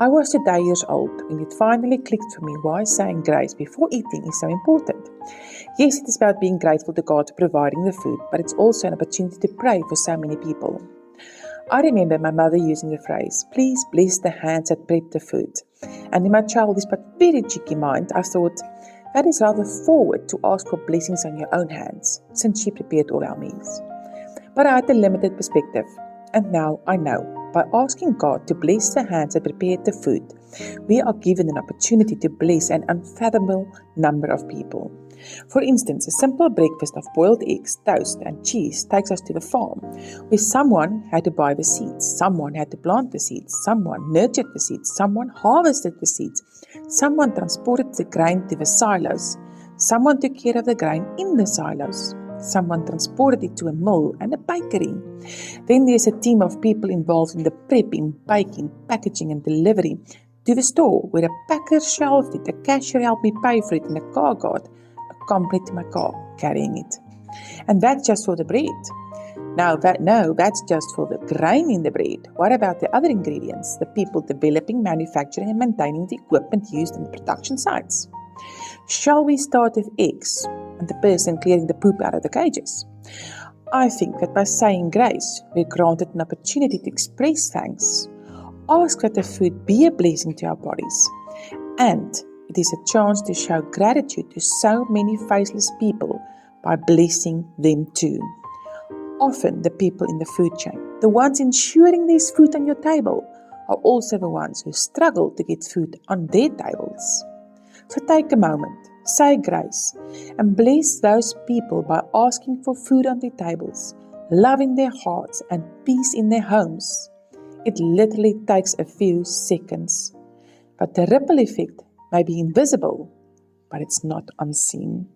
I was 2 years old when it finally clicked for me why saying grace before eating is so important. Yes, it is about being grateful to God for providing the food, but it's also an opportunity to pray for so many people. I remember my mother using the phrase, please bless the hands that prep the food. And in my childish but very cheeky mind, I thought, that is rather forward to ask for blessings on your own hands, since she prepared all our meals. But I had a limited perspective, and now I know. By asking God to bless the hands that prepared the food, we are given an opportunity to bless an unfathomable number of people. For instance, a simple breakfast of boiled eggs, toast, and cheese takes us to the farm, where someone had to buy the seeds, someone had to plant the seeds, someone nurtured the seeds, someone harvested the seeds, someone transported the grain to the silos, someone took care of the grain in the silos, someone transported it to a mill and a bakery. Then there's a team of people involved in the prepping, baking, packaging, and delivery to the store, where a packer shelved it, a cashier helped me pay for it, and a car guard accompanied my car carrying it. And that's just for the bread. That's just for the grain in the bread. What about the other ingredients? The people developing, manufacturing, and maintaining the equipment used in the production sites. Shall we start with eggs and the person clearing the poop out of the cages? I think that by saying grace, we're granted an opportunity to express thanks, ask that the food be a blessing to our bodies, and it is a chance to show gratitude to so many faceless people by blessing them too. Often the people in the food chain, the ones ensuring there's food on your table, are also the ones who struggle to get food on their tables. So take a moment, say grace, and bless those people by asking for food on their tables, love in their hearts, and peace in their homes. It literally takes a few seconds, but the ripple effect may be invisible, but it's not unseen.